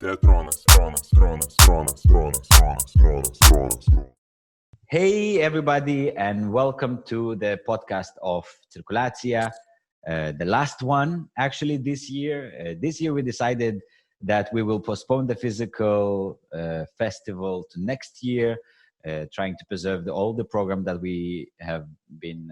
Teatronas. Hey everybody, and welcome to the podcast of CIRKULIACIJA', the last one actually this year. This year we decided that we will postpone the physical festival to next year, trying to preserve all the program that we have been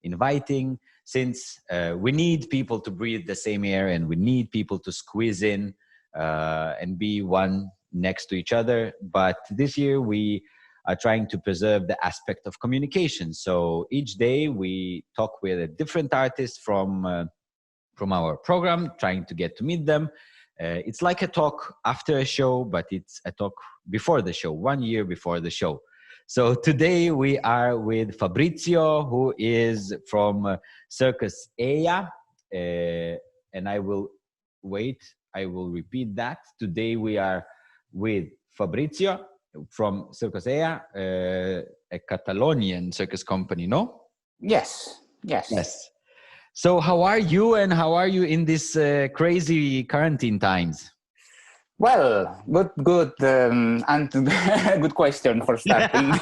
inviting, since we need people to breathe the same air and we need people to squeeze in and be one next to each other. But this year we are trying to preserve the aspect of communication. So each day we talk with a different artist from our program, trying to get to meet them. It's like a talk after a show, but it's a talk before the show, 1 year before the show. So today we are with Fabrizio, who is from Circus eia, and I will repeat that. Today we are with Fabrizio from Circus eia, a Catalonian circus company, no? Yes. So how are you, and how are you in this crazy quarantine times? Well, good, and good question for starting.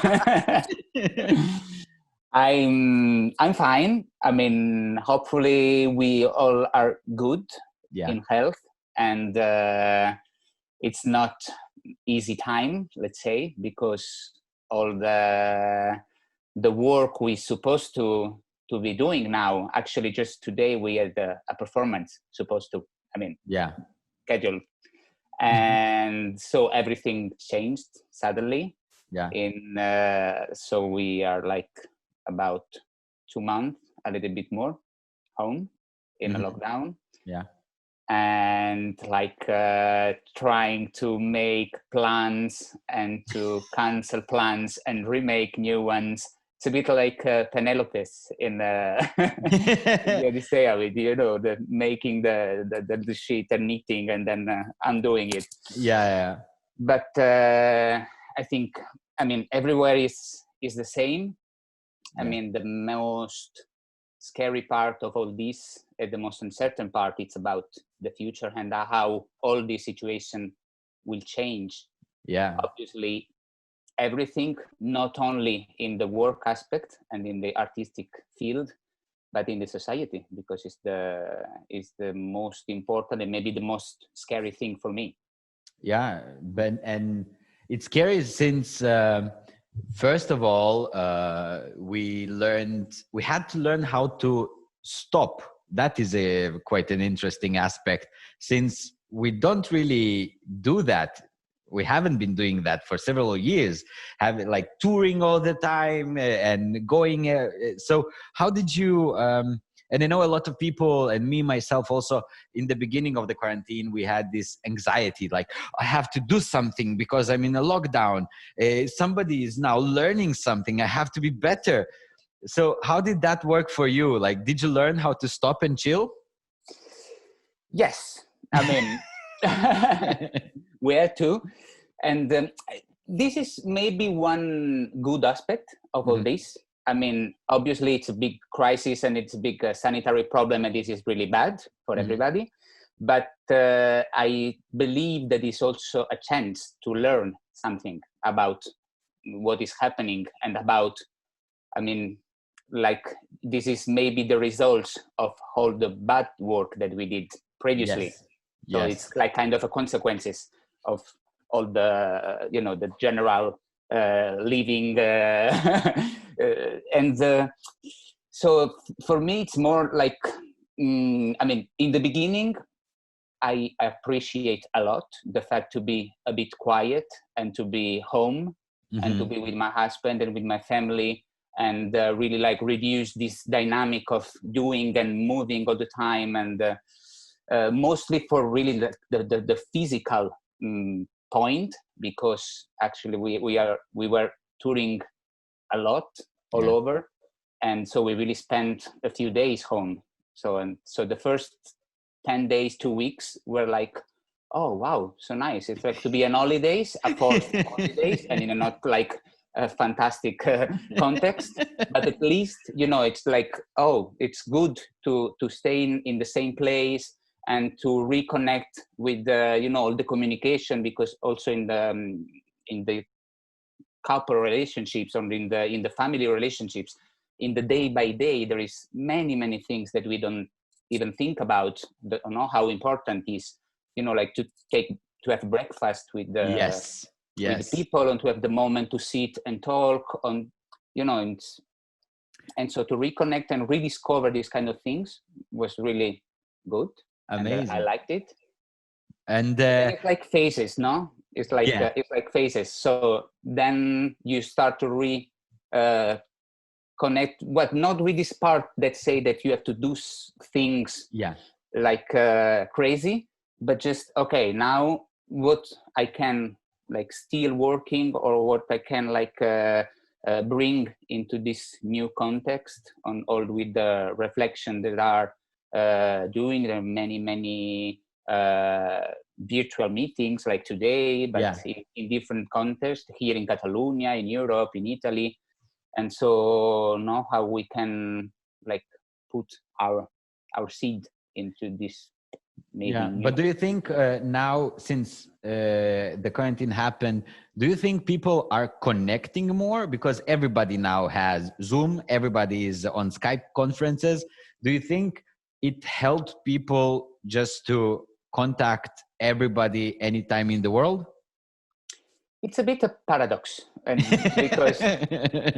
I'm fine. I mean, hopefully we all are good in health, and it's not easy time, let's say, because all the work we're supposed to be doing now. Actually, just today we had a performance supposed to. Schedule. And so everything changed suddenly. So we are like about 2 months, a little bit more, home in a lockdown. And like trying to make plans and to cancel plans and remake new ones. It's a bit like Penelope's in the Odyssey, with, you know, the making the sheet and knitting and then undoing it. But I think, everywhere is the same. I mean, the most scary part of all this, the most uncertain part, it's about the future and how all this situation will change. Obviously, everything, not only in the work aspect and in the artistic field, but in the society, because it's the most important and maybe the most scary thing for me. And it's scary since first of all we had to learn how to stop. That is quite an interesting aspect, since we don't really do that. We haven't been doing that for several years, having like touring all the time and going. So how did you, and I know a lot of people, and me myself also, in the beginning of the quarantine, we had this anxiety, like, I have to do something because I'm in a lockdown. Somebody is now learning something. I have to be better. So how did that work for you? Like, did you learn how to stop and chill? Yes. We had to. And this is maybe one good aspect of all this. Obviously it's a big crisis and it's a big sanitary problem, and this is really bad for everybody. But I believe that it's also a chance to learn something about what is happening and about, like, this is maybe the results of all the bad work that we did previously. So it's like kind of a consequences of all the, the general living. So for me, it's more like, in the beginning, I appreciate a lot the fact to be a bit quiet and to be home and to be with my husband and with my family, and really like reduce this dynamic of doing and moving all the time, and mostly for really the physical point, because actually we were touring a lot all over, and so we really spent a few days home. So the first 10 days, 2 weeks were like, oh wow, so nice. It's like to be on holidays, a forced holidays, and in a not like a fantastic context, but at least, it's like, oh, it's good to stay in the same place and to reconnect with all the communication, because also in the couple relationships or in the family relationships, in the day by day, there is many things that we don't even think about. How important is, like to have breakfast with the with the people, and to have the moment to sit and talk on, and so to reconnect and rediscover these kind of things was really good. Amazing. And, I liked it. And it's like phases, no? It's like it's like phases. So then you start to connect, not with this part that say that you have to do things like crazy, but just, okay, now what I can like still working, or what I can like bring into this new context on all with the reflection that are doing. There are many virtual meetings like today, but in different contexts, here in Catalonia, in Europe, in Italy. And so know how we can like put our seed into this. But do you think now, since the quarantine happened, do you think people are connecting more? Because everybody now has Zoom, everybody is on Skype conferences. Do you think it helped people just to contact everybody anytime in the world? It's a bit of paradox, and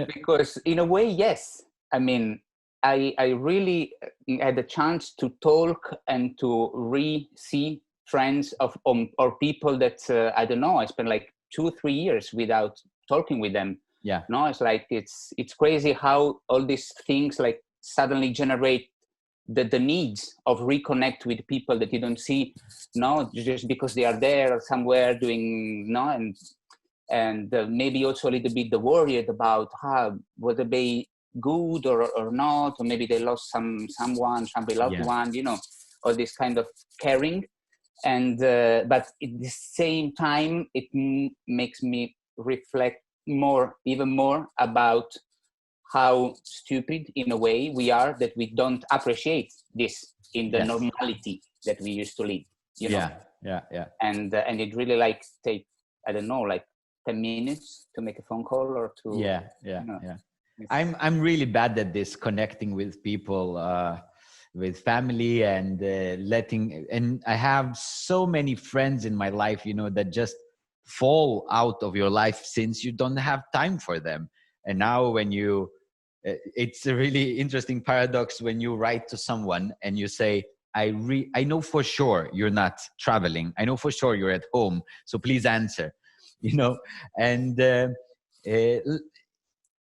because in a way, yes. I mean, I really had the chance to talk and to see friends or people that I don't know. I spent like 2-3 years without talking with them. Yeah. No, it's like it's crazy how all these things like suddenly generate the needs of reconnect with people that you don't see. No, just because they are there somewhere doing and maybe also a little bit worried about whether they good or not, or maybe they lost someone, some beloved one, all this kind of caring. And but at the same time, it makes me reflect even more about how stupid in a way we are, that we don't appreciate this in the normality that we used to live. And it really like take, I don't know, like 10 minutes to make a phone call or to I'm really bad at this, connecting with people, with family, and and I have so many friends in my life, that just fall out of your life since you don't have time for them. And now when it's a really interesting paradox when you write to someone and you say, I know for sure you're not traveling. I know for sure you're at home. So please answer, and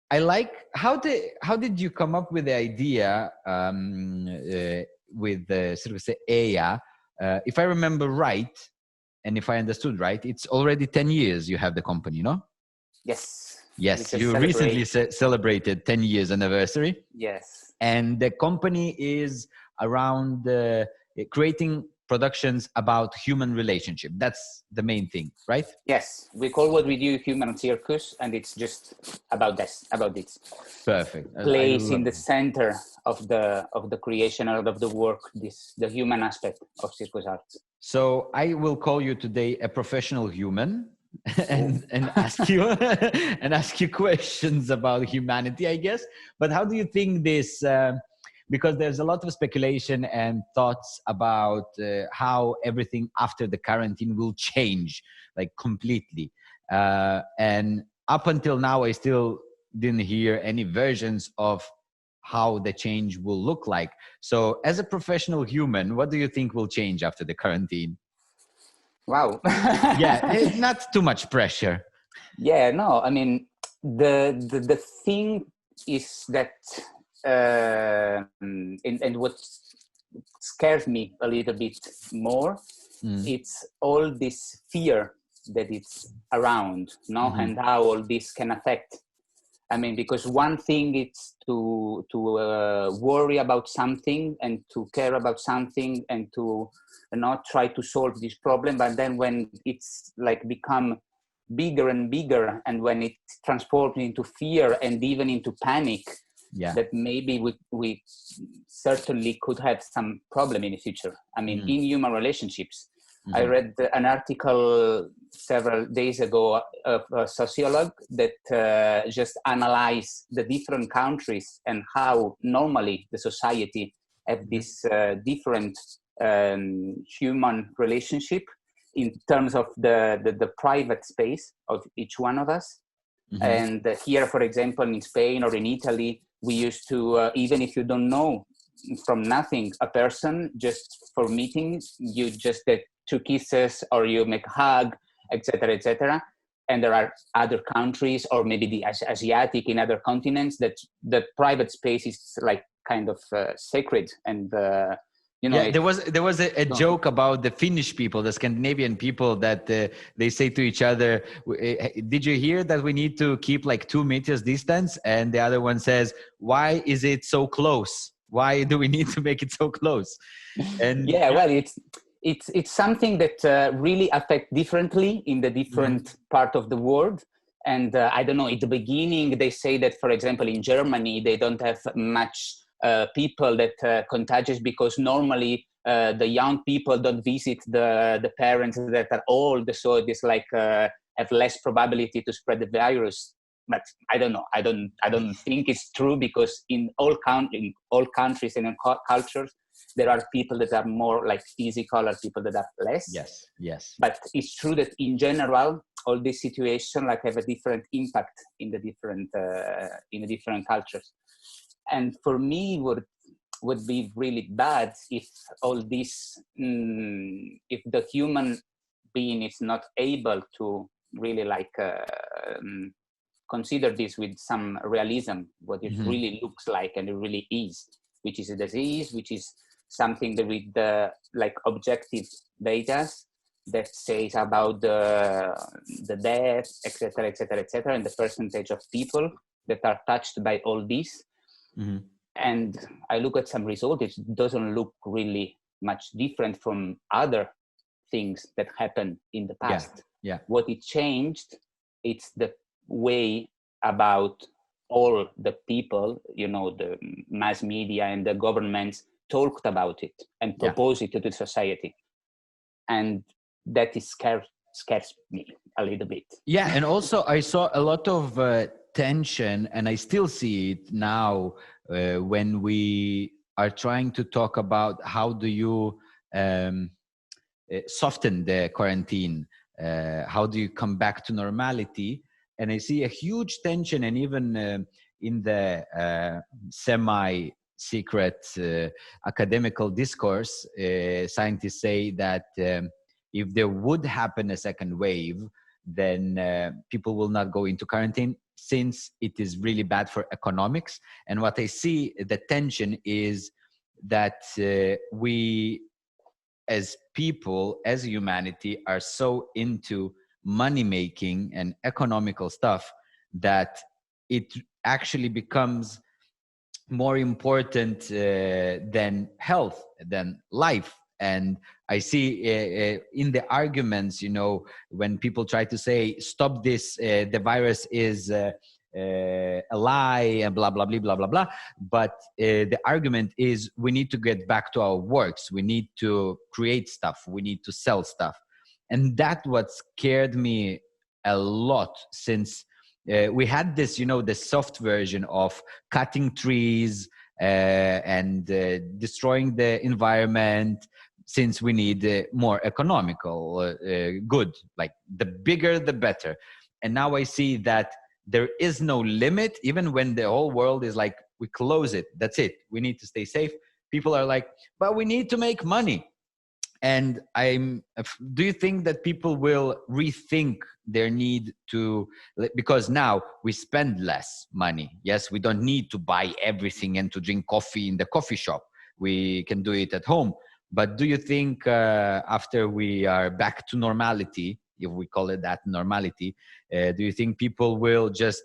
I like, how did you come up with the idea with the Circus eia? If I remember right, and if I understood right, it's already 10 years you have the company, no? Yes. Yes, you recently celebrated 10 years anniversary. Yes. And the company is around creating productions about human relationship. That's the main thing, right? Yes, we call what we do human circus, and it's just about this. Perfect. Place in the center of the creation of the work, the human aspect of circus art. So I will call you today a professional human and ask you and ask you questions about humanity, I guess. But how do you think this? Because there's a lot of speculation and thoughts about how everything after the quarantine will change, like completely. And up until now, I still didn't hear any versions of how the change will look like. So as a professional human, what do you think will change after the quarantine? Wow. It's not too much pressure. Yeah, no, I mean, the thing is that, and what scares me a little bit more, it's all this fear that it's around, and how all this can affect. I mean, because one thing is to worry about something and to care about something and to not try to solve this problem, but then when it's like become bigger and bigger, and when it transforms into fear and even into panic, that maybe we certainly could have some problem in the future. I mean, in human relationships. I read an article several days ago of a sociologist that just analyzed the different countries and how normally the society have this different human relationship in terms of the private space of each one of us. And here, for example, in Spain or in Italy, we used to, even if you don't know from nothing a person, just for meetings, you just get 2 kisses or you make a hug, etc., etc. And there are other countries, or maybe the Asiatic in other continents, that the private space is like kind of sacred. And you know, there was a joke about the Finnish people, the Scandinavian people, that they say to each other, "Did you hear that we need to keep like 2 meters distance?" And the other one says, "Why is it so close? Why do we need to make it so close?" And yeah, well, it's something that really affects differently in the different part of the world. And I don't know, at the beginning, they say that, for example, in Germany, they don't have much people that contagious because normally the young people don't visit the parents that are old. So it's like have less probability to spread the virus. But I don't know. I don't think it's true, because in all countries and in cultures, there are people that are more like physical, or people that are less. Yes. But it's true that in general, all these situations like have a different impact in the different cultures. And for me, would be really bad if all this, if the human being is not able to really like consider this with some realism, what it really looks like and it really is, which is a disease, which is something that with the like objective data that says about the death, etc., etc., etc., and the percentage of people that are touched by all this. And I look at some results, it doesn't look really much different from other things that happened in the past. What it changed, it's the way about all the people, you know, the mass media and the governments talked about it and proposed it to the society. And that is scares me a little bit. Yeah, and also I saw a lot of tension, and I still see it now when we are trying to talk about how do you soften the quarantine, how do you come back to normality. And I see a huge tension, and even in the semi-secret academical discourse, scientists say that if there would happen a second wave, then people will not go into quarantine, since it is really bad for economics. And what I see, the tension is that we as people, as humanity, are so into money making and economical stuff that it actually becomes more important than health, than life. And I see in the arguments, you know, when people try to say, stop this, the virus is a lie, and blah, blah, blah, blah, blah, blah. But the argument is we need to get back to our works. We need to create stuff. We need to sell stuff. And that's what scared me a lot, since we had this, you know, the soft version of cutting trees and destroying the environment, since we need more economical good, like the bigger, the better. And now I see that there is no limit, even when the whole world is like, we close it, that's it, we need to stay safe. People are like, but we need to make money. And do you think that people will rethink their need to, because now we spend less money. Yes, we don't need to buy everything and to drink coffee in the coffee shop. We can do it at home. But do you think after we are back to normality, if we call it that, normality, do you think people will just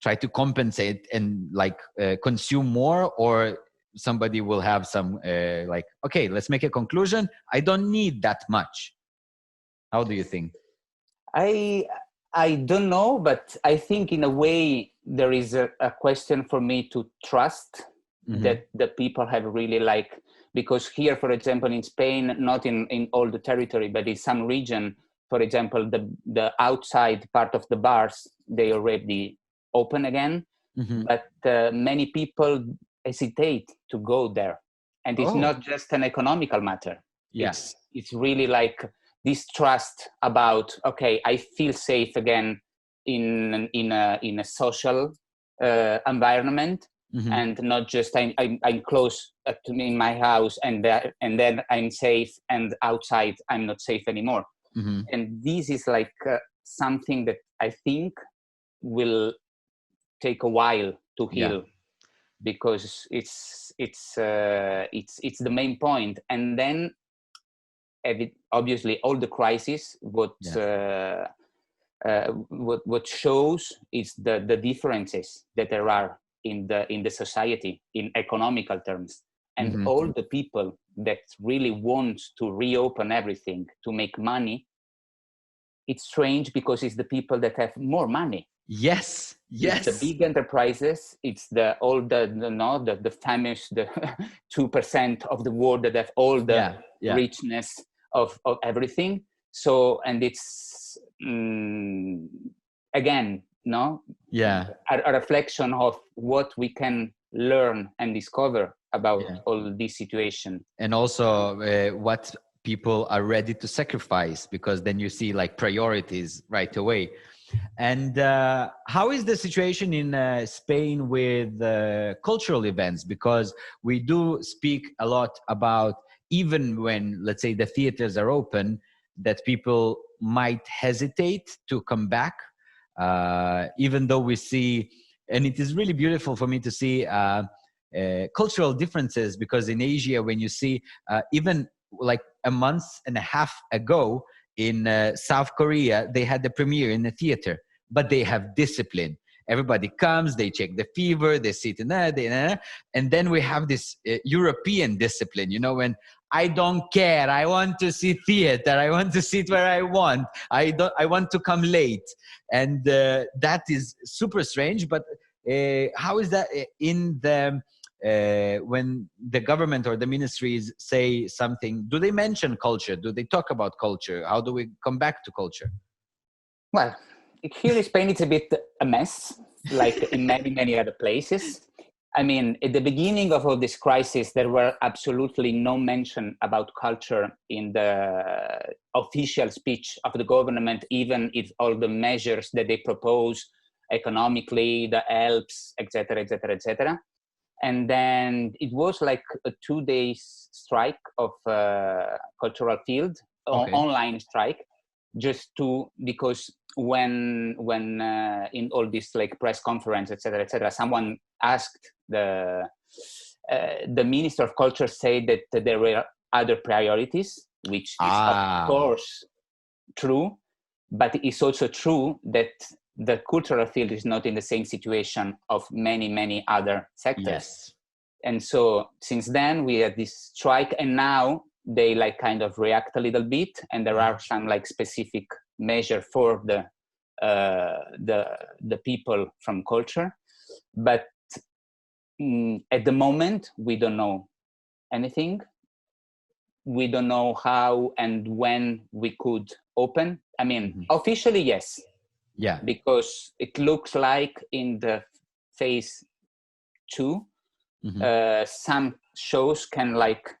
try to compensate and like consume more, or somebody will have some like, okay, let's make a conclusion, I don't need that much? How do you think? I don't know, but I think in a way there is a question for me to trust that the people have really like, because here, for example, in Spain, not in all the territory, but in some region, for example, the outside part of the bars, they already open again, but many people hesitate to go there. And it's not just an economical matter. Yes. It's really like this trust about, okay, I feel safe again in a social environment, and not just I'm close to me in my house, and then I'm safe, and outside I'm not safe anymore. And this is like something that I think will take a while to heal, because it's the main point. And then obviously all the crisis, what shows is the differences that there are in the society in economical terms, and all the people that really want to reopen everything to make money. It's strange because it's the people that have more money. Yes. It's the big enterprises. It's the famous 2% of the world that have all the richness of everything. So, and it's again, a reflection of what we can learn and discover about all this situation. And also what people are ready to sacrifice, because then you see like priorities right away. And how is the situation in Spain with cultural events? Because we do speak a lot about, even when, let's say, the theaters are open, that people might hesitate to come back, even though we see, and it is really beautiful for me to see cultural differences, because in Asia, when you see even like a month and a half ago in South Korea, they had the premiere in the theater, but they have discipline. Everybody comes, they check the fever, they sit in there, and then we have this European discipline, when I don't care, I want to see theater, I want to sit where I want, I want to come late. And that is super strange. But how is that in the when the government or the ministries say something? Do they mention culture? Do they talk about culture? How do we come back to culture? Well, here in Spain, it's a bit a mess, like in many other places. I mean, at the beginning of all this crisis, there were absolutely no mention about culture in the official speech of the government, even if all the measures that they propose economically, the helps, etc., etc., etc. And then it was like a 2-day strike of cultural field, online strike, because when in all this like press conference, etc., someone asked the Minister of Culture, say that there were other priorities, which is of course true, but it's also true that the cultural field is not in the same situation of many other sectors. Yes. And so since then we had this strike, and now they like kind of react a little bit, and there are some like specific measure for the people from culture. But at the moment, we don't know anything. We don't know how and when we could open. I mean, officially, yes. Yeah. Because it looks like in the phase 2, some shows can like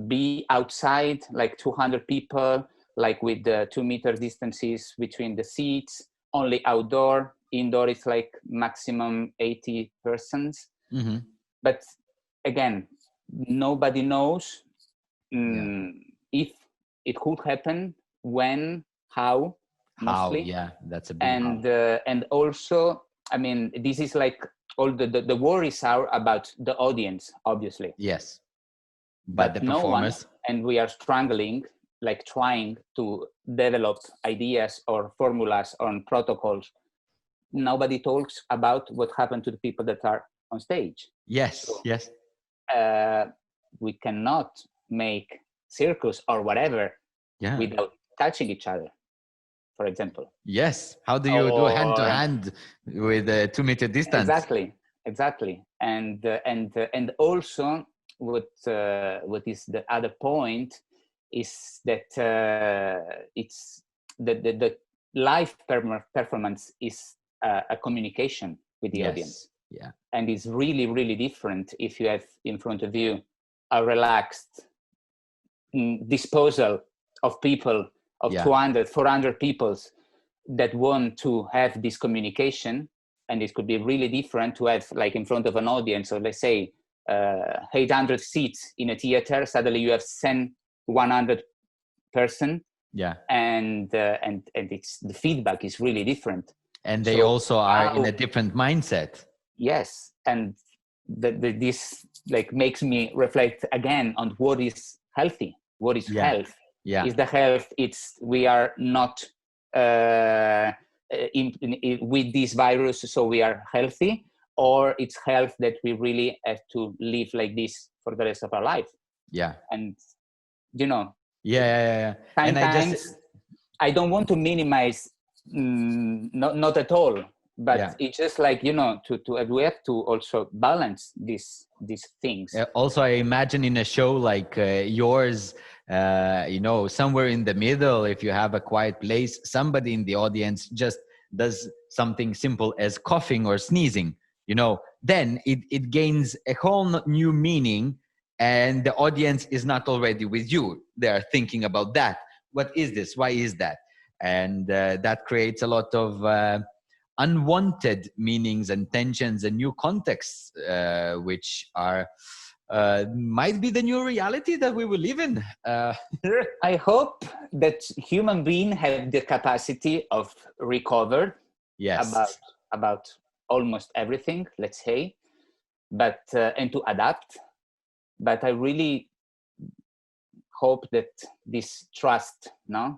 be outside, like 200 people, like with the 2-meter distances between the seats, only outdoor. Indoor is like maximum 80 persons. But again, nobody knows if it could happen, when, how, mostly. That's a big and also, I mean, this is like all the worries are about the audience, obviously. Yes. But the performers, and we are struggling, like trying to develop ideas or formulas on protocols. Nobody talks about what happened to the people that are on stage. Yes. We cannot make circus or whatever without touching each other. for example. Yes. How do you do hand to hand with a 2 meter distance? Exactly. And also what is the other point is that it's the live performance is a communication with the audience. Yeah. And it's really, really different if you have in front of you a relaxed disposal of people, of 200, 400 people that want to have this communication. And it could be really different to have, like, in front of an audience, or let's say 800 seats in a theater. Suddenly you have 100 person. Yeah. And it's, the feedback is really different. And they also are in a different mindset. Yes. And this like makes me reflect again on what is healthy. What is health? Yeah. Is the health, we are not with this virus, so we are healthy, or it's health that we really have to live like this for the rest of our life. Yeah. And Yeah. Sometimes I don't want to minimize, not at all, but it's just like, we have to also balance these things. Also, I imagine in a show like yours, somewhere in the middle, if you have a quiet place, somebody in the audience just does something simple as coughing or sneezing, then it gains a whole new meaning, and the audience is not already with you. They are thinking about that. What is this? Why is that? And that creates a lot of unwanted meanings and tensions and new contexts, which are might be the new reality that we will live in. I hope that human beings have the capacity of recover about almost everything, let's say, but and to adapt. But I really hope that this trust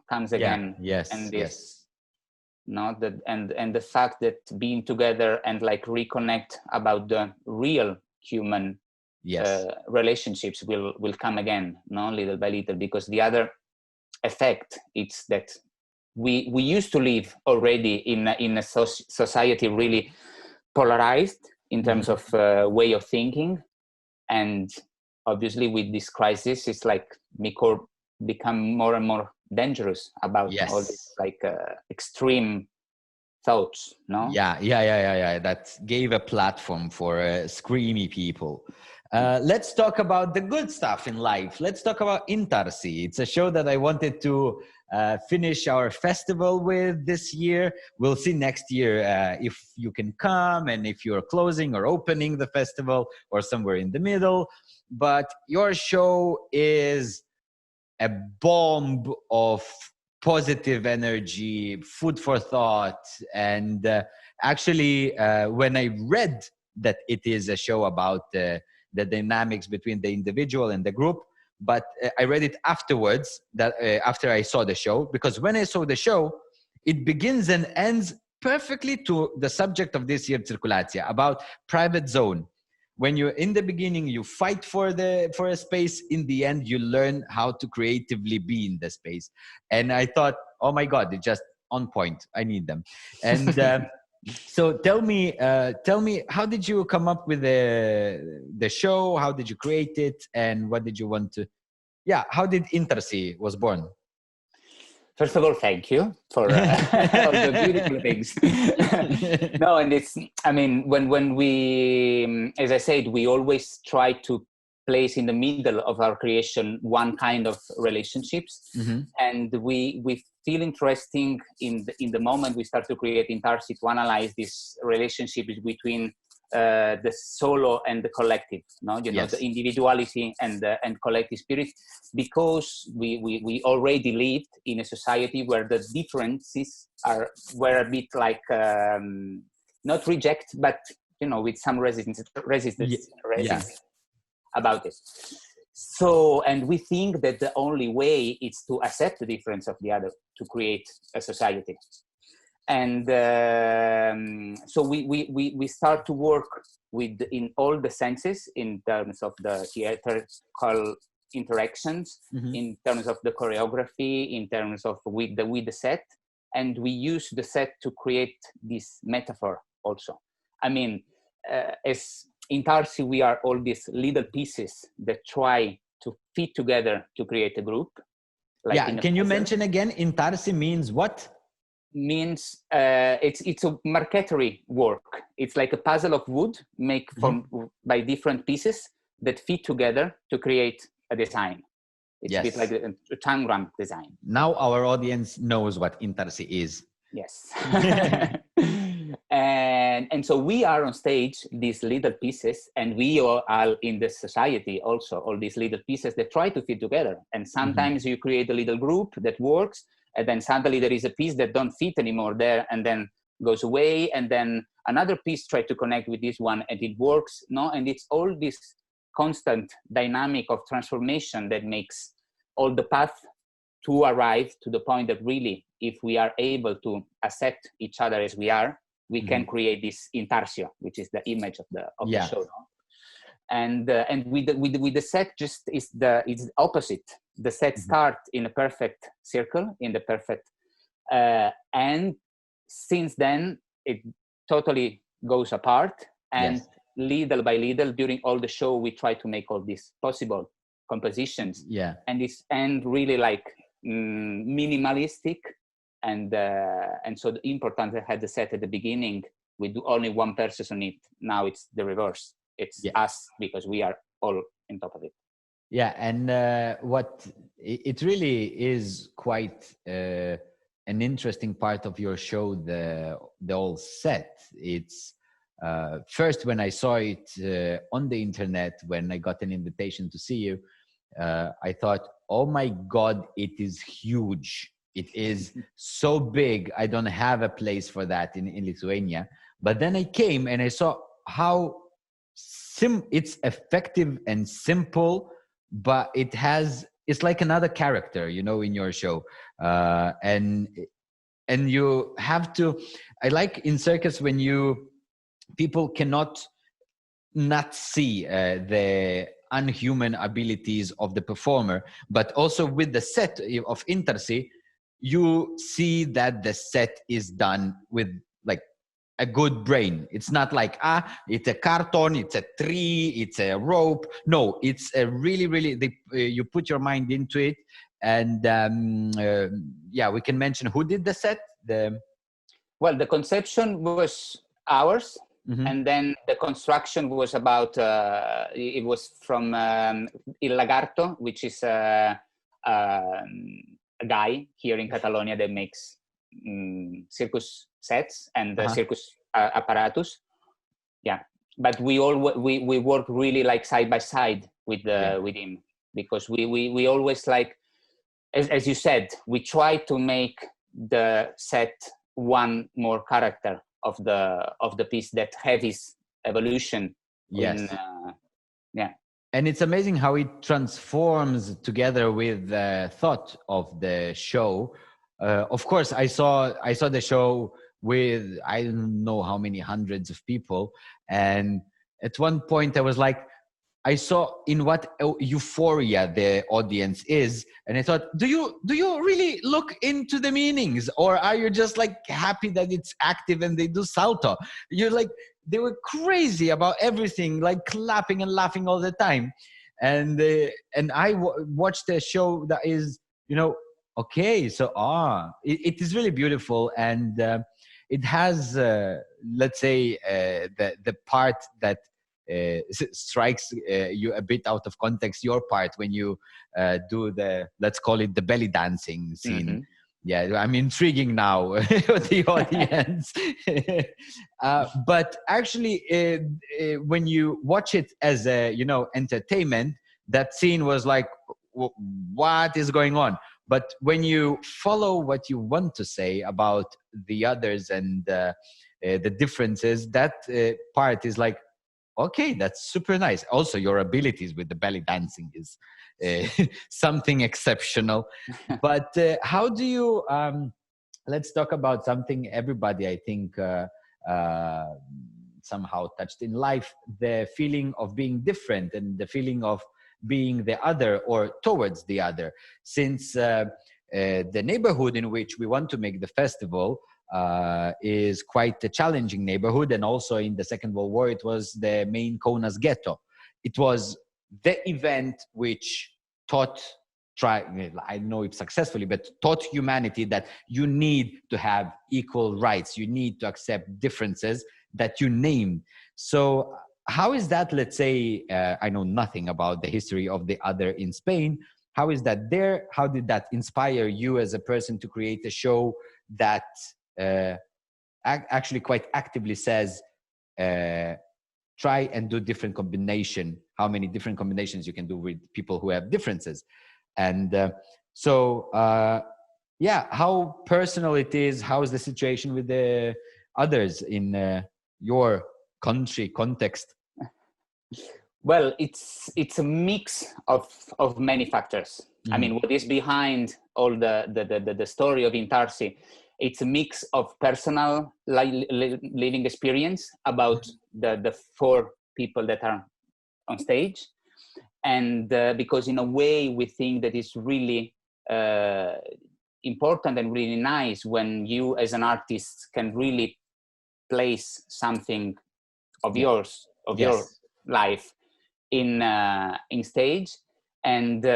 comes again. And this and the fact that being together and like reconnect about the real human relationships will come again, little by little, because the other effect it's that we used to live already in a society really polarized in terms of way of thinking, and obviously with this crisis it's like become more and more dangerous about all this like extreme thoughts. That gave a platform for screamy people. Let's talk about the good stuff in life. Let's talk about Intarsi. It's a show that I wanted to finish our festival with this year. We'll see next year if you can come and if you're closing or opening the festival or somewhere in the middle. But your show is a bomb of positive energy, food for thought. And actually, when I read that it is a show about the dynamics between the individual and the group, but I read it afterwards, that after I saw the show, because when I saw the show, it begins and ends perfectly to the subject of this year, Circulacija, about private zone. When you're in the beginning, you fight for a space. In the end, you learn how to creatively be in the space. And I thought, oh my God, it's just on point. I need them. And so tell me, how did you come up with the show? How did you create it? And what did you want to? Yeah, how did Intarsi was born? First of all, thank you for all the beautiful things. No, and it's, I mean, when we, as I said, we always try to place in the middle of our creation one kind of relationships. And we feel interesting in the moment we start to create Intarsi to analyze this relationship between the solo and the collective, the individuality and collective spirit, because we already lived in a society where the differences were a bit like not reject, but with some resistance about it. So, and we think that the only way is to accept the difference of the other to create a society. And so we start to work in all the senses, in terms of the theatrical interactions, in terms of the choreography, in terms of with the set, and we use the set to create this metaphor also. I mean, as in Tarsi, we are all these little pieces that try to fit together to create a group. Like yeah, can you mention again, in Tarsi means what? Means it's a marqueterie work. It's like a puzzle of wood made by different pieces that fit together to create a design. It's a bit like a tangram design. Now our audience knows what Intarsi is. Yes. and so we are on stage, these little pieces, and we are in the society also, all these little pieces that try to fit together. And sometimes you create a little group that works, and then suddenly there is a piece that don't fit anymore there and then goes away. And then another piece tries to connect with this one and it works. No, and it's all this constant dynamic of transformation that makes all the path to arrive to the point that really, if we are able to accept each other as we are, we can create this intarsio, which is the image of the show. No? And with the set, just is it's opposite. The set starts in a perfect circle, in the perfect, and since then it totally goes apart. And little by little, during all the show, we try to make all these possible compositions. Yeah, and it's really like minimalistic, and so the important I had the set at the beginning. We do only one person on it. Now it's the reverse. It's us, because we are all on top of it. Yeah, and what it really is quite an interesting part of your show, the whole set. It's first when I saw it on the internet, when I got an invitation to see you, I thought, oh my God, it is huge. It is so big. I don't have a place for that in Lithuania. But then I came and I saw how it's effective and simple, but it's like another character, you know, in your show. And you have to, I like in circus when people cannot not see the unhuman abilities of the performer, but also with the set of Intarsi, you see that the set is done with like a good brain. It's not like, it's a carton, it's a tree, it's a rope. No, it's a really, you put your mind into it. And we can mention who did the set. Well, the conception was ours. And then the construction was about, it was from Il Lagarto, which is a guy here in Catalonia that makes circus sets and circus apparatus. Yeah, but we work really like side by side with him, because we always like, as you said, we try to make the set one more character of the piece that have his evolution. Yes. And it's amazing how it transforms together with the thought of the show. Of course, I saw the show with I don't know how many hundreds of people, and at one point I was like, I saw in what euphoria the audience is, and I thought, do you really look into the meanings, or are you just like happy that it's active and they do salto? You're like, they were crazy about everything, like clapping and laughing all the time, and I watched a show that is, you know, okay, so it is really beautiful, and it has let's say the part that strikes you a bit out of context, your part when you do let's call it the belly dancing scene. Yeah, I'm intriguing now the audience. But actually, when you watch it as a, you know, entertainment, that scene was like, what is going on? But when you follow what you want to say about the others and the differences, that part is like, okay, that's super nice. Also, your abilities with the belly dancing is something exceptional. But how do you, let's talk about something everybody, I think, somehow touched in life, the feeling of being different and the feeling of being the other or towards the other. Since the neighborhood in which we want to make the festival is quite a challenging neighborhood. And also in the Second World War, it was the main Kaunas ghetto. It was the event which I don't know if successfully, but taught humanity that you need to have equal rights. You need to accept differences that you named. So how is that, let's say, I know nothing about the history of the other in Spain. How is that there? How did that inspire you as a person to create a show that actually quite actively says, try and do different combination, how many different combinations you can do with people who have differences. And yeah, how personal it is, how is the situation with the others in your country context? Well, it's a mix of many factors. Mm-hmm. I mean, what is behind all the story of Intarsi, it's a mix of personal living experience about the four people that are on stage. And because in a way we think that it's really important and really nice when you as an artist can really place something of yours, of your life in stage. And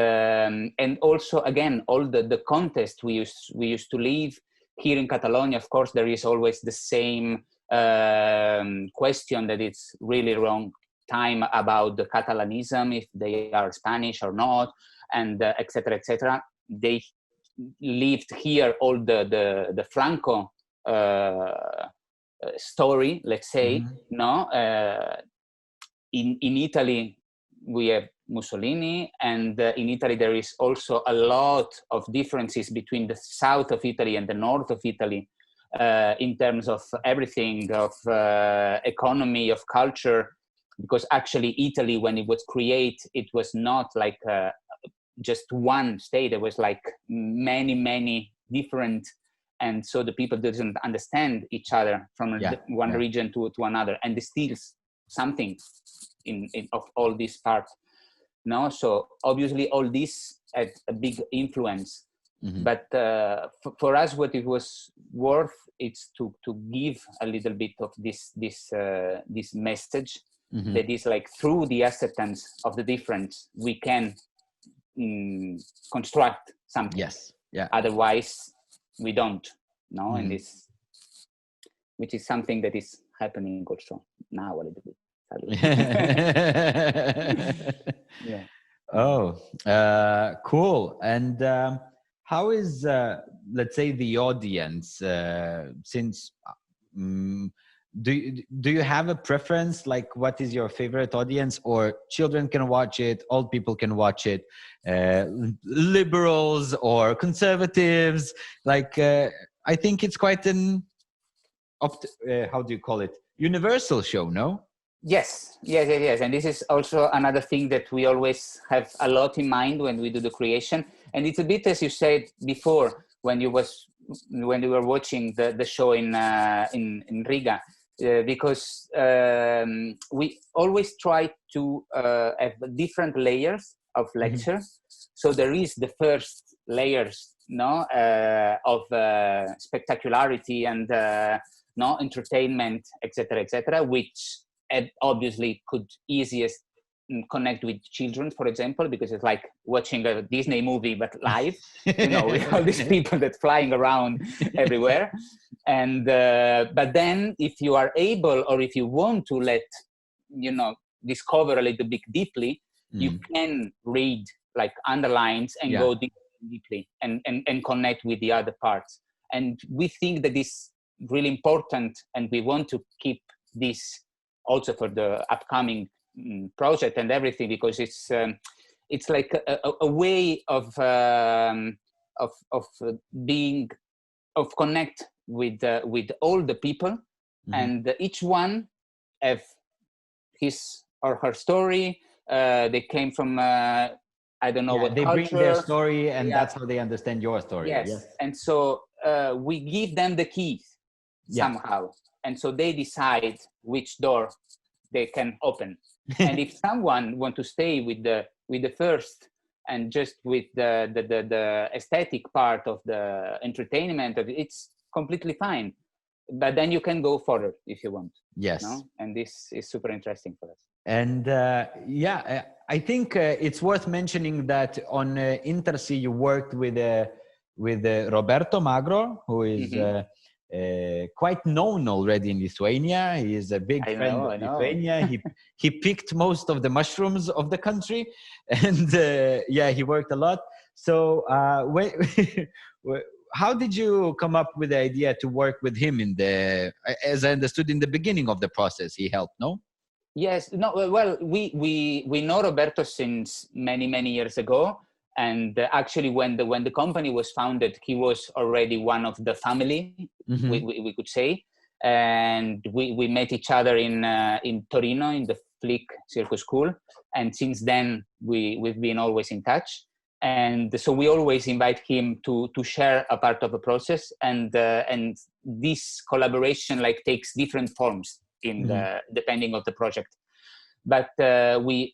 also, again, all the contest we used to live here in Catalonia. Of course, there is always the same question that it's really wrong time about the Catalanism, if they are Spanish or not, and etc. etc. They lived here all the Franco story, let's say. No, in Italy we have Mussolini, and in Italy there is also a lot of differences between the south of Italy and the north of Italy in terms of everything, of economy, of culture. Because actually Italy, when it was created, it was not like just one state. It was like many different, and so the people didn't understand each other from one region to another, and there's still something in of all these parts. No, so obviously all this had a big influence. But for us, what it was worth is to give a little bit of this message. That is like through the acceptance of the difference, we can construct something. Yes. Yeah. Otherwise, we don't. No, and this, which is something that is happening also now a little bit. Yeah. Oh, cool. And how is, let's say, the audience? Since do you have a preference? Like, what is your favorite audience? Or children can watch it, old people can watch it, liberals or conservatives? Like, I think it's quite an how do you call it? Universal show, no? Yes. And this is also another thing that we always have a lot in mind when we do the creation. And it's a bit, as you said before, when you were watching the show in Riga, because we always try to have different layers of lecture. So there is the first layers, no, of spectacularity and no entertainment, etc., which obviously could easiest connect with children, for example, because it's like watching a Disney movie but live, you know, with all these people that flying around everywhere. And but then if you are able, or if you want to discover a little bit deeply, you can read like underlines and go deeply and connect with the other parts. And we think that is really important, and we want to keep this also for the upcoming project and everything, because it's like a way of connect with all the people, and each one have his or her story. They came from I don't know what they culture. bring their story, and that's how they understand your story. Yes. And so we give them the keys somehow, and so they decide which door they can open. And if someone want to stay with the first and just with the aesthetic part of the entertainment of it, it's completely fine. But then you can go further if you want. Yes. No? And this is super interesting for us. And I think it's worth mentioning that on Intersea you worked with Roberto Magro, who is quite known already in Lithuania. He is a big friend of Lithuania. He picked most of the mushrooms of the country, and he worked a lot. So how did you come up with the idea to work with him as I understood, in the beginning of the process? He helped, no? Yes. No. Well, we know Roberto since many years ago, and actually, when the company was founded, he was already one of the family. We could say, and we met each other in Torino in the Flick Circus School, and since then we've been always in touch. And so we always invite him to share a part of the process, and this collaboration takes different forms depending on the project. But we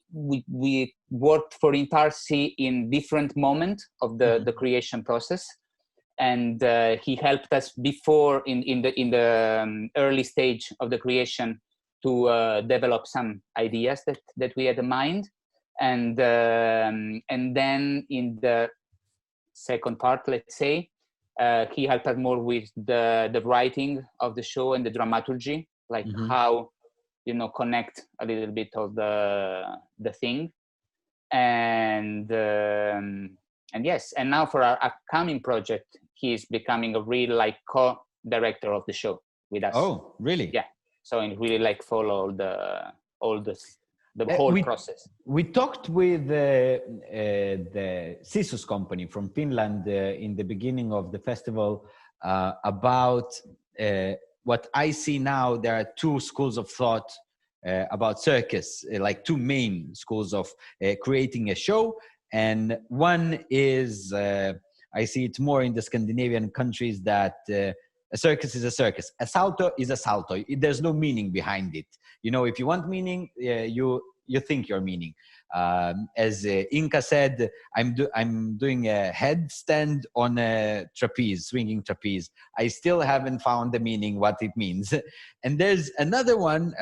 worked for Intersea in different moments of the creation process, and he helped us before in the early stage of the creation to develop some ideas that we had in mind. And then in the second part, let's say, he helped us more with the writing of the show and the dramaturgy, how, connect a little bit of the thing. And yes, and now for our upcoming project, he is becoming a real co-director of the show with us. Oh, really? Yeah. So he really follow all the whole process. We talked with the Sisus company from Finland in the beginning of the festival about what I see now. There are two schools of thought about circus, two main schools of creating a show. And one is, I see it more in the Scandinavian countries, that a circus is a circus. A salto is a salto. There's no meaning behind it. If you want meaning, you think your meaning. As Inca said, I'm doing a headstand on a trapeze, swinging trapeze. I still haven't found the meaning, what it means. And there's another one,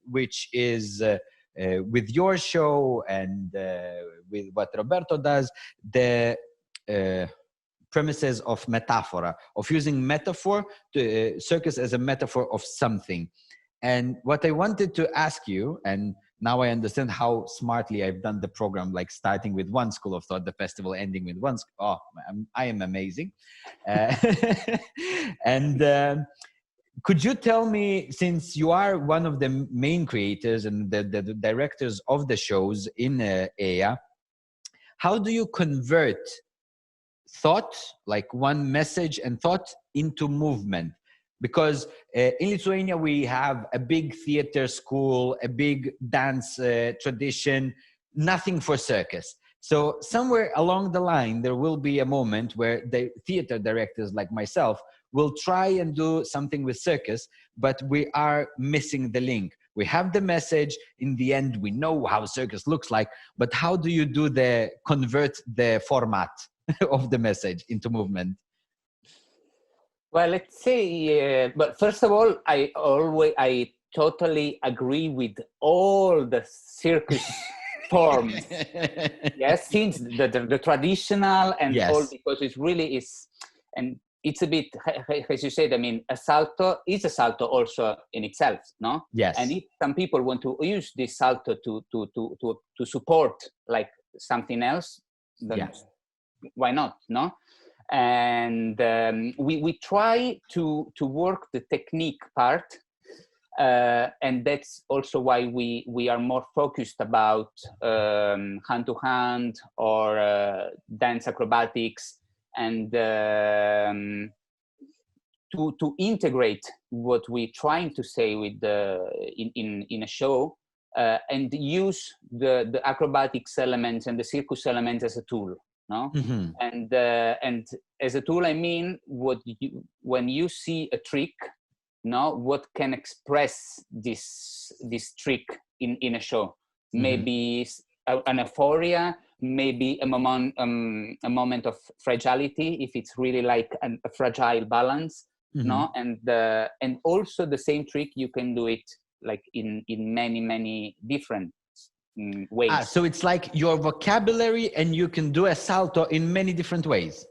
which is with your show and with what Roberto does, the premises of metaphor, of using metaphor, to circus as a metaphor of something. And what I wanted to ask you, and now I understand how smartly I've done the program, starting with one school of thought, the festival ending with one. I am amazing. And could you tell me, since you are one of the main creators and the directors of the shows in eia, how do you convert thought, one message and thought, into movement? Because in Lithuania, we have a big theater school, a big dance tradition, nothing for circus. So somewhere along the line, there will be a moment where the theater directors like myself will try and do something with circus, but we are missing the link. We have the message. In the end, we know how circus looks like, but how do you convert the format of the message into movement? Well, let's say, but first of all, I totally agree with all the circus forms. Yes, since the traditional and all, because it really is, and it's a bit, as you said, I mean, a salto is a salto also in itself, no? Yes. And if some people want to use this salto to support something else, then why not, no? And we try to work the technique part, and that's also why we are more focused about hand-to-hand or dance acrobatics, and to integrate what we're trying to say with in a show, and use the acrobatics elements and the circus elements as a tool. No, and as a tool, I mean, when you see a trick, what can express this trick in a show? Maybe an euphoria, maybe a moment of fragility, if it's really like a fragile balance, no? And also the same trick, you can do it like in many different ways. So it's like your vocabulary, and you can do a salto in many different ways.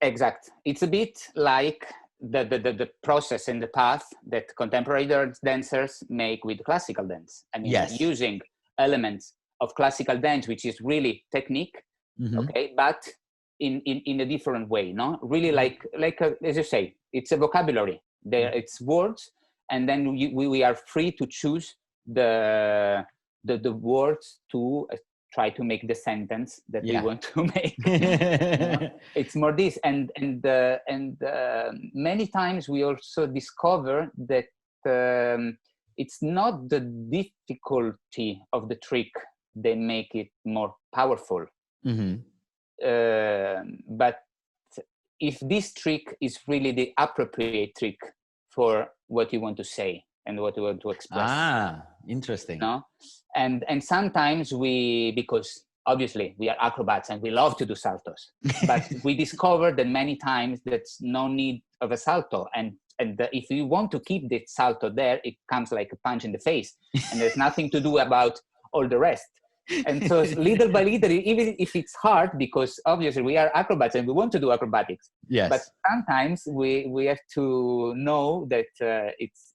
Exact. It's a bit like the process and the path that contemporary dancers make with classical dance. I mean, using elements of classical dance, which is really technique, okay, but in a different way, no? Really like as you say, it's a vocabulary. There, it's words, and then we are free to choose the words to try to make the sentence that we want to make. It's more this, and many times we also discover that it's not the difficulty of the trick that make it more powerful, but if this trick is really the appropriate trick for what you want to say and what you want to express. Interesting. No? And sometimes because obviously we are acrobats and we love to do saltos, but we discover that many times there's no need of a salto. And if you want to keep the salto there, it comes like a punch in the face, and there's nothing to do about all the rest. And so little by little, even if it's hard, because obviously we are acrobats and we want to do acrobatics, but sometimes we have to know that it's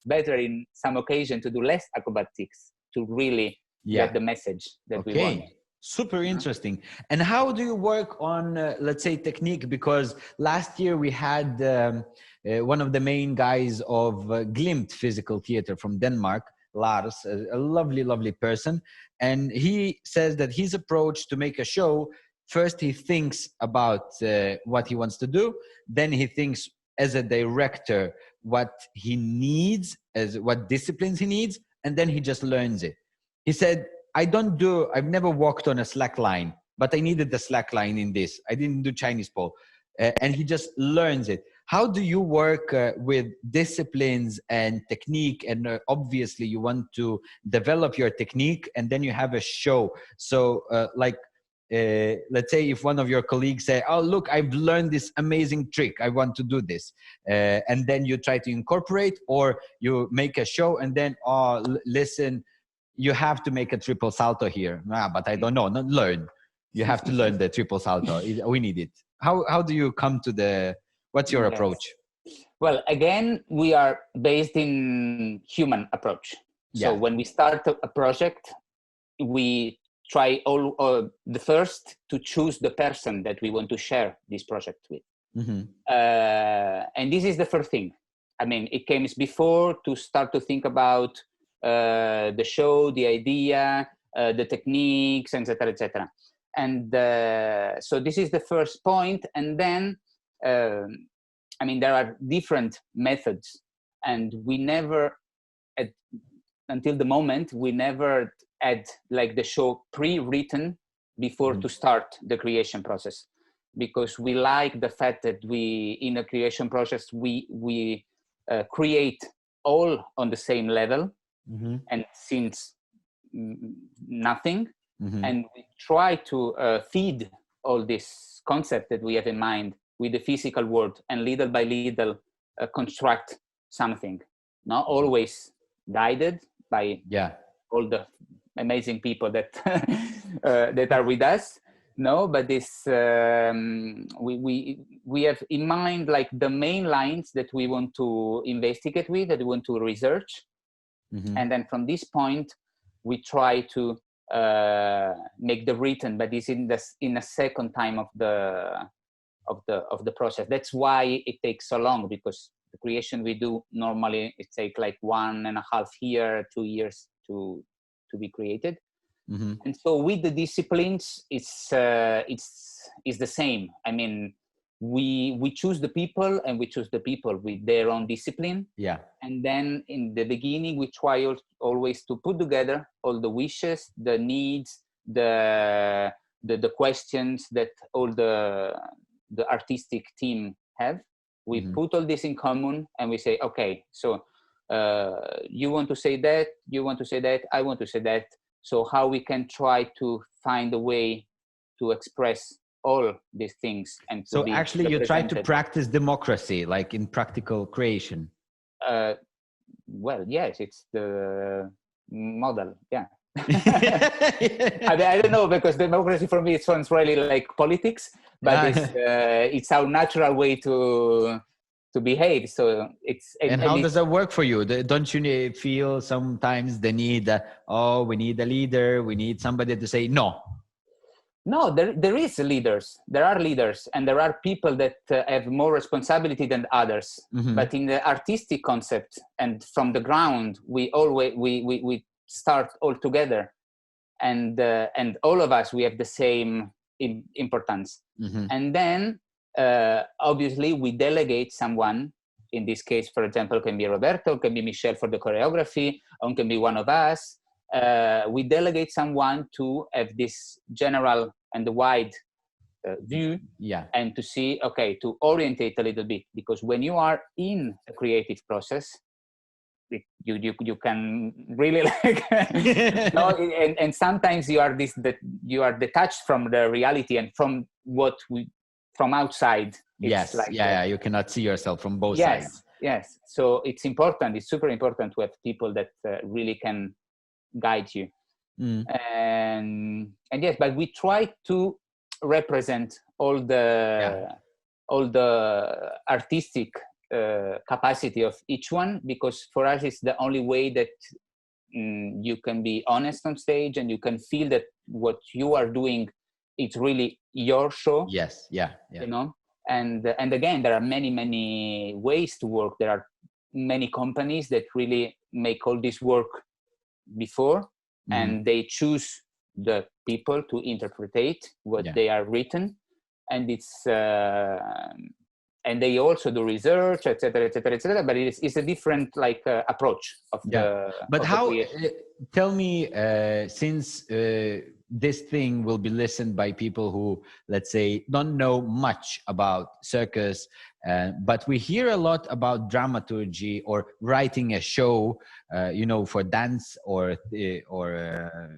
better in some occasion to do less acrobatics to really get the message that we want. Super interesting. And how do you work on, let's say, technique? Because last year we had one of the main guys of Glimt Physical Theater from Denmark, Lars, a lovely person. And he says that his approach to make a show, first he thinks about what he wants to do. Then he thinks as a director what he needs, as what disciplines he needs. And then he just learns it. He said, I've never walked on a slack line, but I needed the slack line in this. I didn't do Chinese pole. And he just learns it. How do you work with disciplines and technique? And obviously you want to develop your technique, and then you have a show. So let's say if one of your colleagues say, oh, look, I've learned this amazing trick, I want to do this. And then you try to incorporate, or you make a show and then, listen, you have to make a triple salto here. But I don't know, not learn. You have to learn the triple salto. We need it. How do you come to what's your approach? Well, again, we are based in human approach. So when we start a project, we try the first to choose the person that we want to share this project with. And this is the first thing. I mean, it comes before to start to think about the show, the idea, the techniques, etc., etc. And so this is the first point. And then, I mean, there are different methods, and we never, until the moment, we never had like the show pre-written before to start the creation process, because we like the fact that in a creation process, we create all on the same level, and since nothing, and we try to feed all this concept that we have in mind with the physical world, and little by little construct something, not always guided by all the amazing people that that are with us. No, but this we have in mind like the main lines that we want to investigate with, that we want to research, and then from this point we try to make the written, but it's in a second time of the process. That's why it takes so long, because the creation we do normally it takes like 1.5 years, 2 years to be created. And so with the disciplines, it's the same. I mean, we choose the people, and we choose the people with their own discipline. And then in the beginning, we try always to put together all the wishes, the needs, the questions that all the artistic team have. We put all this in common, and we say, okay, so you want to say that, you want to say that, I want to say that. So how we can try to find a way to express all these things and to so be actually you try to represented. practice democracy, like in practical creation. Well, yes, it's the model. Yeah. I don't know, because democracy for me, it sounds really like politics, but it's our natural way to behave. So it's and how does that work for you? Don't you feel sometimes the need oh, we need a leader, we need somebody to say no? No, there is leaders. There are leaders, and there are people that have more responsibility than others. Mm-hmm. But in the artistic concept and from the ground, we always we start all together, and all of us, we have the same importance. Mm-hmm. And then obviously we delegate someone. In this case, for example, can be Roberto, can be Michelle for the choreography, or can be one of us. We delegate someone to have this general and wide view, and to see, okay, to orientate a little bit, because when you are in a creative process, you can really like no, and sometimes you are detached from the reality and from what from outside. Yes, like, you cannot see yourself from both sides. Yes, so it's important, it's super important to have people that really can guide you. And yes, but we try to represent all the artistic capacity of each one, because for us it's the only way that you can be honest on stage, and you can feel that what you are doing, it's really your show. Yes, you know. And again, there are many ways to work. There are many companies that really make all this work before, and they choose the people to interpret what they are written, and it's and they also do research, etc., etc., etc. But it's a different like approach of the. But of how? The tell me, since this thing will be listened by people who, let's say, don't know much about circus, but we hear a lot about dramaturgy or writing a show, for dance or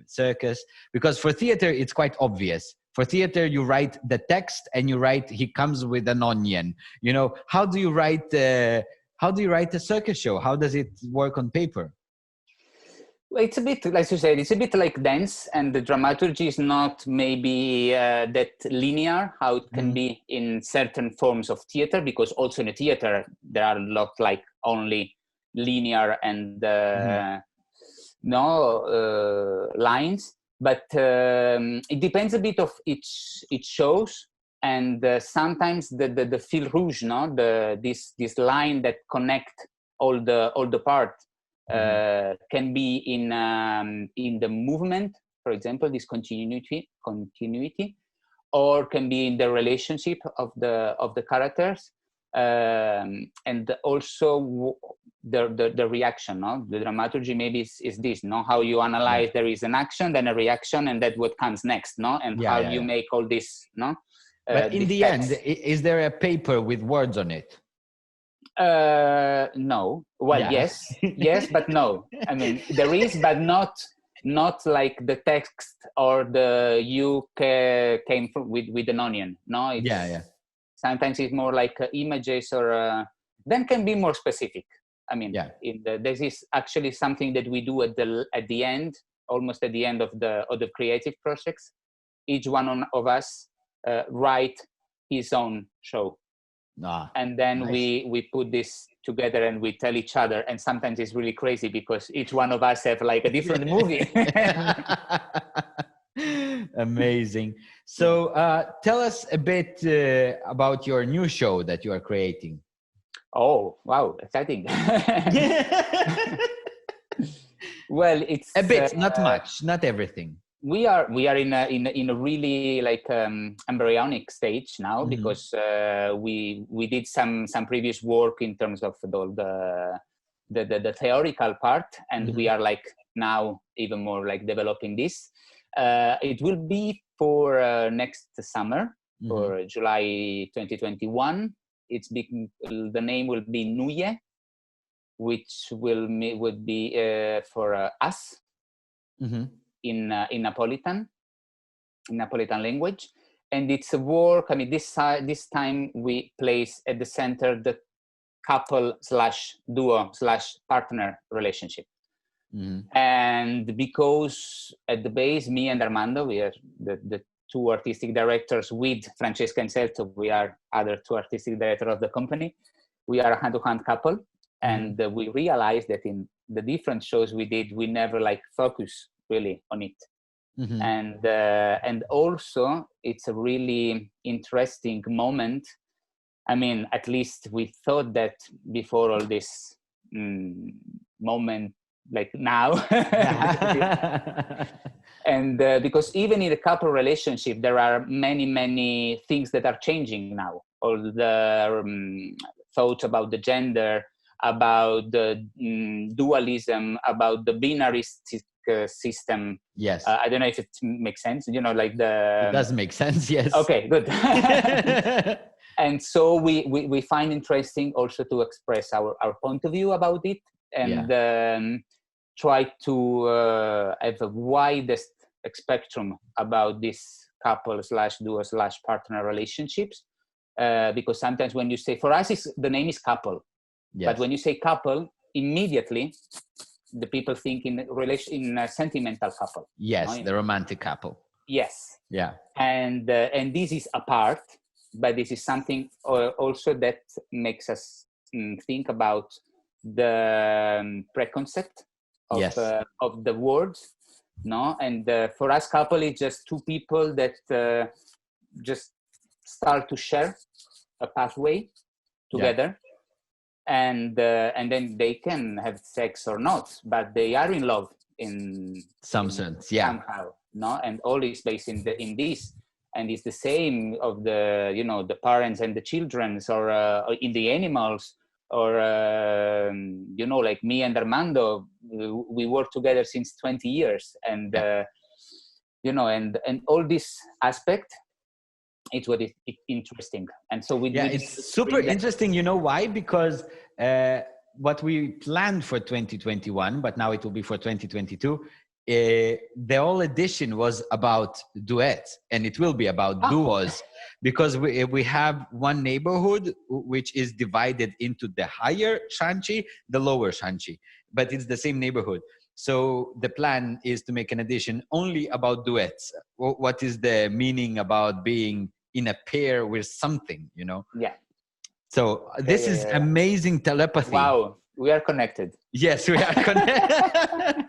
circus. Because for theater, it's quite obvious. For theater, you write the text and you write, he comes with an onion. How do you write a circus show? How does it work on paper? Well, it's a bit, like you said, it's a bit like dance, and the dramaturgy is not maybe that linear, how it can be in certain forms of theater, because also in a theater, there are a lot like only linear and lines. But it depends a bit of each shows, and sometimes the fil rouge, this line that connect all the part can be in the movement, for example, this continuity, or can be in the relationship of the characters, and also the reaction. The dramaturgy maybe is this, how you analyze there is an action, then a reaction, and that's what comes next, and how you make all this, but in the text. end, is there a paper with words on it? No. Well, yes, but no. I mean, there is, but not like the text or the you came from with an onion. No, it's, sometimes it's more like images, or then can be more specific. I mean, this is actually something that we do at the end, almost at the end of the creative projects. Each one of us write his own show. And then we put this together and we tell each other, and sometimes it's really crazy because each one of us have like a different movie. Amazing. So tell us a bit about your new show that you are creating. Oh, wow, exciting. Well, it's a bit, not much, not everything. We are in a really like embryonic stage now, because we did some previous work in terms of the theoretical part, and we are like now even more like developing this. It will be for next summer, for July 2021. The name will be Nuye, which would be for us. In Napolitan, Napolitan language. And it's a work, I mean, this time we place at the center the couple / duo / partner relationship. And because at the base, me and Armando, we are the two artistic directors, with Francesca and Celto, we are other two artistic directors of the company. We are a hand-to-hand couple. And we realized that in the different shows we did, we never like focus really on it. And also it's a really interesting moment. I mean, at least we thought that before all this moment, like now. And because even in a couple relationship, there are many things that are changing now. All the thoughts about the gender, about the dualism, about the binaristic system. Yes. I don't know if it makes sense. You know, like the... It does make sense, yes. Okay, good. And so we find interesting also to express our point of view about it, and try to have a widest spectrum about this couple / duo / partner relationships. Because sometimes when you say, for us, the name is couple. Yes. But when you say couple, immediately the people think in a sentimental couple. Yes, the romantic couple. Yes. Yeah. And this is a part, but this is something also that makes us think about the preconcept of the words, no? And for us, couple is just two people that just start to share a pathway together. And then they can have sex or not, but they are in love in some sense, somehow, no? And all is based in this, and it's the same of the the parents and the childrens, or in the animals, or like me and Armando, we work together since 20 years, and and all this aspect. It's what is interesting. And so it's super interesting. You know why? Because what we planned for 2021, but now it will be for 2022, the whole edition was about duets, and it will be about duos, because we have one neighborhood which is divided into the higher Shanchi, the lower Shanchi, but it's the same neighborhood. So the plan is to make an edition only about duets. What is the meaning about being in a pair with something, Yeah. So this is amazing telepathy. Wow, we are connected. Yes, we are connected.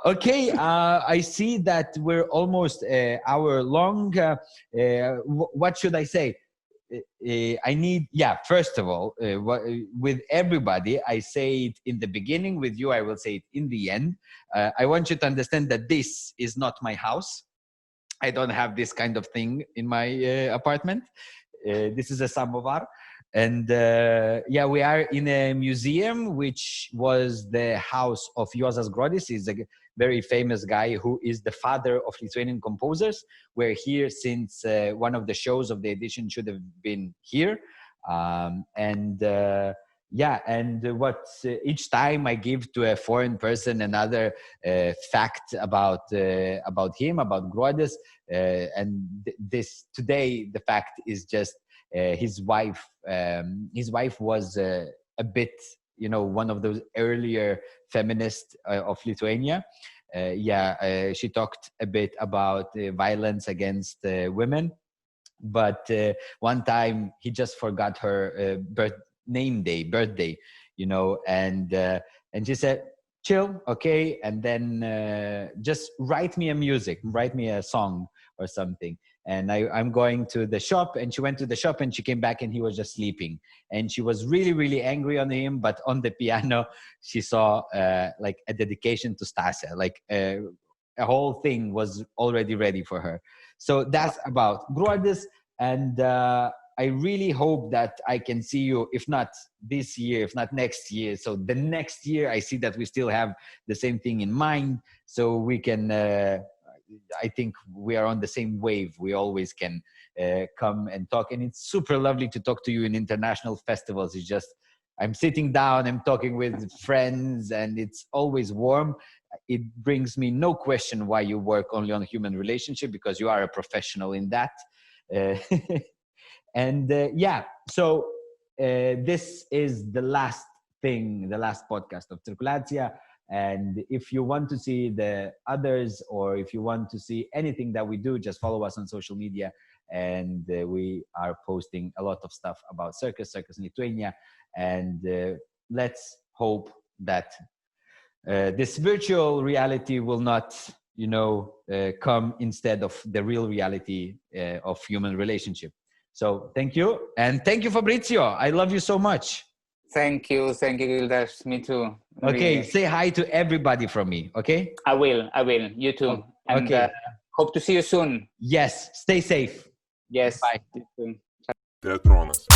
Okay, I see that we're almost an hour long. What should I say? First of all, with everybody, I say it in the beginning. With you, I will say it in the end. I want you to understand that this is not my house. I don't have this kind of thing in my apartment. This is a samovar. And we are in a museum, which was the house of Juozas Gruodis. He's a very famous guy who is the father of Lithuanian composers. We're here since one of the shows of the edition should have been here. Each time I give to a foreign person another fact about him, about Gruodis. Today, the fact is just his wife. His wife was a bit, one of those earlier feminists of Lithuania. She talked a bit about violence against women, but one time he just forgot her birthday, and she said, chill, okay, and then just write me a song or something. And I'm going to the shop, and she went to the shop, and she came back, and he was just sleeping. And she was really, really angry on him. But on the piano, she saw like a dedication to Stacey, like a whole thing was already ready for her. So that's about Gruodis. And I really hope that I can see you, if not this year, if not next year. So the next year, I see that we still have the same thing in mind. So we can... I think we are on the same wave. We always can come and talk. And it's super lovely to talk to you in international festivals. It's just, I'm sitting down, I'm talking with friends, and it's always warm. it brings me no question why you work only on human relationship, because you are a professional in that. So this is the last podcast of Circulacija. And if you want to see the others, or if you want to see anything that we do, just follow us on social media. And we are posting a lot of stuff about Circus in Lithuania. And let's hope that this virtual reality will not, come instead of the real reality of human relationship. So thank you. And thank you, Fabrizio. I love you so much. Thank you, Mildas. Me too. Okay, say hi to everybody from me, okay? I will. You too. And okay. Hope to see you soon. Yes, stay safe. Yes. Bye. Teatronas.